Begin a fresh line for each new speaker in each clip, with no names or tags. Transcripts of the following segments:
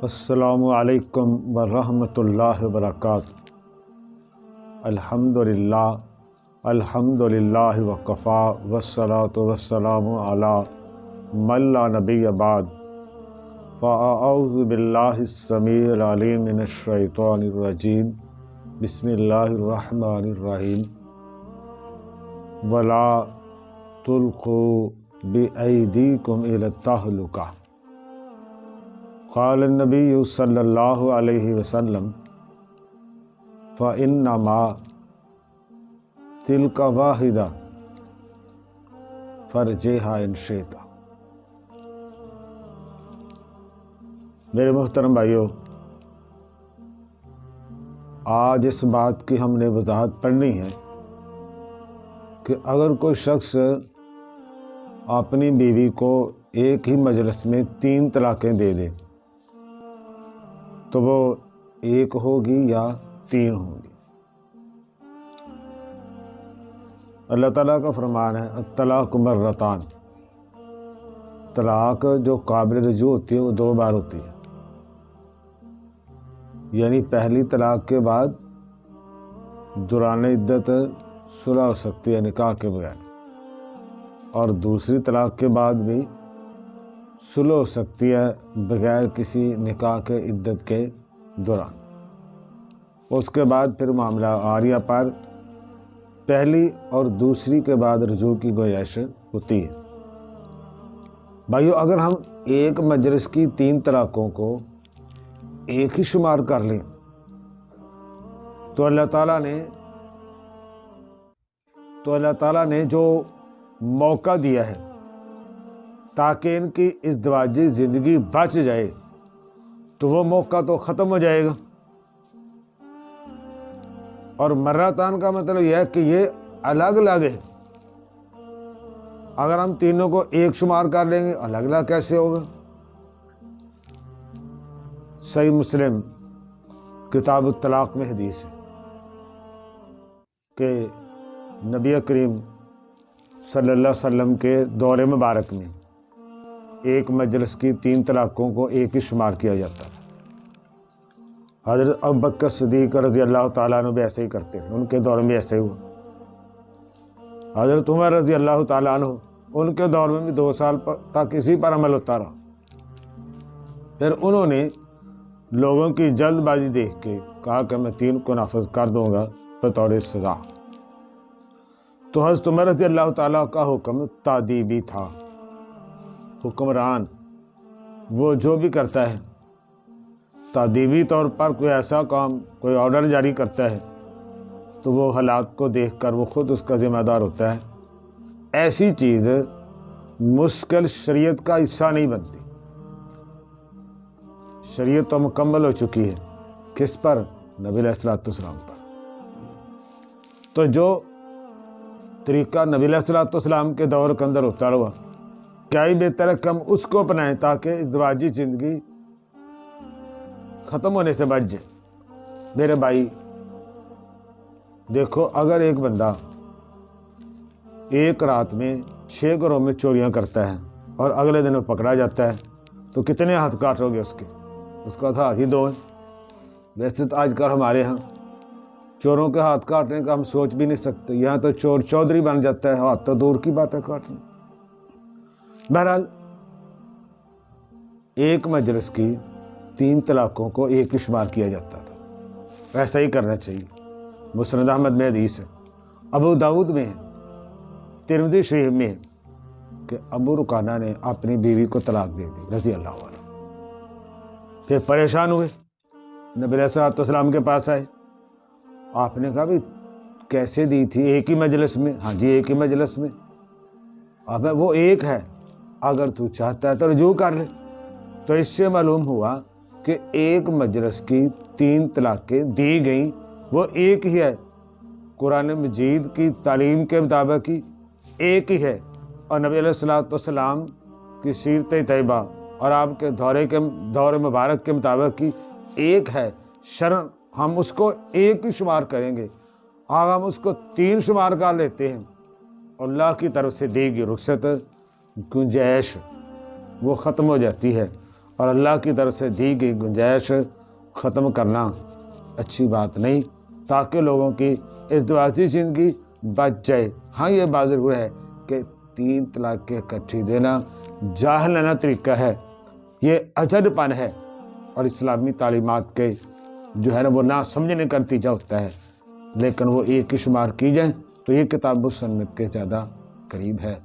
السلام علیکم ورحمۃ اللہ وبرکاتہ۔ الحمدللہ وکفا والصلاۃ والسلام علی من لا نبی بعد، فاعوذ باللہ السمیع العلیم من الشیطان الرجیم، بسم اللہ الرحمن الرحیم۔ ولا تلقوا بأیدیکم الی التہلکہ، قال النبی صلی اللہ علیہ وسلم فإنما تلک واحدہ فرجیہا ان شئت۔ میرے محترم بھائیوں، آج اس بات کی ہم نے وضاحت پڑھنی ہے کہ اگر کوئی شخص اپنی بیوی کو ایک ہی مجلس میں 3 طلاقیں دے دے تو وہ 1 ہوگی یا 3 ہوگی؟ اللہ تعالیٰ کا فرمان ہے الطلاق مرتان، طلاق جو قابل رجوع ہوتی ہے وہ 2 بار ہوتی ہے، یعنی پہلی طلاق کے بعد دوران عدت صلح ہو سکتی ہے نکاح کے بغیر، اور دوسری طلاق کے بعد بھی صلح ہو سکتی ہے بغیر کسی نکاح کے عدت کے دوران۔ اس کے بعد پھر معاملہ عاریہ پر پہلی اور دوسری کے بعد رجوع کی گنجائش ہوتی ہے۔ بھائیو، اگر ہم ایک مجلس کی 3 طلاقوں کو ایک ہی شمار کر لیں تو اللہ تعالیٰ نے جو موقع دیا ہے تاکہ ان کی ازدواجی زندگی بچ جائے تو وہ موقع تو ختم ہو جائے گا۔ اور مرتان کا مطلب یہ ہے کہ یہ الگ الگ ہے۔ اگر ہم تینوں کو ایک شمار کر لیں گے الگ الگ کیسے ہوگا؟ صحیح مسلم کتاب الطلاق میں حدیث ہے کہ نبی کریم صلی اللہ علیہ وسلم کے دور مبارک میں ایک مجلس کی 3 طلاقوں کو ایک ہی شمار کیا جاتا تھا۔ حضرت ابوبکر صدیق رضی اللہ تعالیٰ عنہ بھی ایسے ہی کرتے تھے، ان کے دور میں ایسے ہی ہوا۔ حضرت عمر رضی اللہ تعالیٰ عنہ، ان کے دور میں بھی 2 سال تک اسی پر عمل ہوتا رہا۔ پھر انہوں نے لوگوں کی جلد بازی دیکھ کے کہا کہ میں 3 کو نافذ کر دوں گا بطور سزا۔ تو حضرت عمر رضی اللہ تعالیٰ کا حکم تادیبی تھا۔ حکمران وہ جو بھی کرتا ہے تادیبی طور پر کوئی ایسا کام، کوئی آرڈر جاری کرتا ہے تو وہ حالات کو دیکھ کر وہ خود اس کا ذمہ دار ہوتا ہے۔ ایسی چیز مشکل شریعت کا حصہ نہیں بنتی۔ شریعت تو مکمل ہو چکی ہے، کس پر؟ نبی علیہ السلام پر۔ تو جو طریقہ نبی علیہ السلام کے دور کے اندر ہوتا رہا، کیا ہی بہتر ہے کہ ہم اس کو اپنائیں تاکہ ازدواجی زندگی ختم ہونے سے بچ جائے۔ میرے بھائی دیکھو، اگر ایک بندہ ایک رات میں 6 گھروں میں چوریاں کرتا ہے اور اگلے دن وہ پکڑا جاتا ہے تو کتنے ہاتھ کاٹو گے اس کے؟ اس کا ہاتھ ہی 2 ہے۔ ویسے تو آج کل ہمارے ہاں چوروں کے ہاتھ کاٹنے کا ہم سوچ بھی نہیں سکتے، یہاں تو چور چودھری بن جاتا ہے، ہاتھ تو دور کی بات ہے کاٹنا۔ بہرحال ایک مجلس کی 3 طلاقوں کو ایک ہی شمار کیا جاتا تھا، ایسا ہی کرنا چاہیے۔ مسند احمد میں حدیث ہے، ابو داؤد میں ہے، ترمذی شریف میں ہے کہ ابو رکانہ نے اپنی بیوی کو طلاق دے دی رضی اللہ عنہ۔ پھر پریشان ہوئے، نبی علیہ السلام کے پاس آئے۔ آپ نے کہا بھی کیسے دی تھی؟ ایک ہی مجلس میں؟ ہاں جی، ایک ہی مجلس میں۔ اب وہ ایک ہے، اگر تو چاہتا ہے تو رجوع کر لے۔ تو اس سے معلوم ہوا کہ ایک مجلس کی 3 طلاقیں دی گئیں، وہ ایک ہی ہے، قرآن مجید کی تعلیم کے مطابق ہی ایک ہی ہے، اور نبی علیہ السلام کی سیرت طیبہ اور آپ کے دور مبارک کے مطابق ہی ایک ہے۔ شرع ہم اس کو ایک ہی شمار کریں گے، اگر ہم اس کو 3 شمار کر لیتے ہیں، اللہ کی طرف سے دی گئی رخصت گنجائش وہ ختم ہو جاتی ہے۔ اور اللہ کی طرف سے دی گئی گنجائش ختم کرنا اچھی بات نہیں، تاکہ لوگوں کی ازدواجی زندگی بچ جائے۔ ہاں یہ بات ضرور ہے کہ 3 طلاق کے اکٹھی دینا جاہلانہ طریقہ ہے، یہ اجر پن ہے اور اسلامی تعلیمات کے جو ہے نا وہ نہ سمجھنے کا نتیجہ ہوتا ہے، لیکن وہ ایک ہی شمار کی جائیں تو یہ کتاب و سنت کے زیادہ قریب ہے۔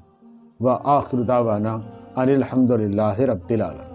وآخر دعوانا ان الحمد للہ رب العالمین۔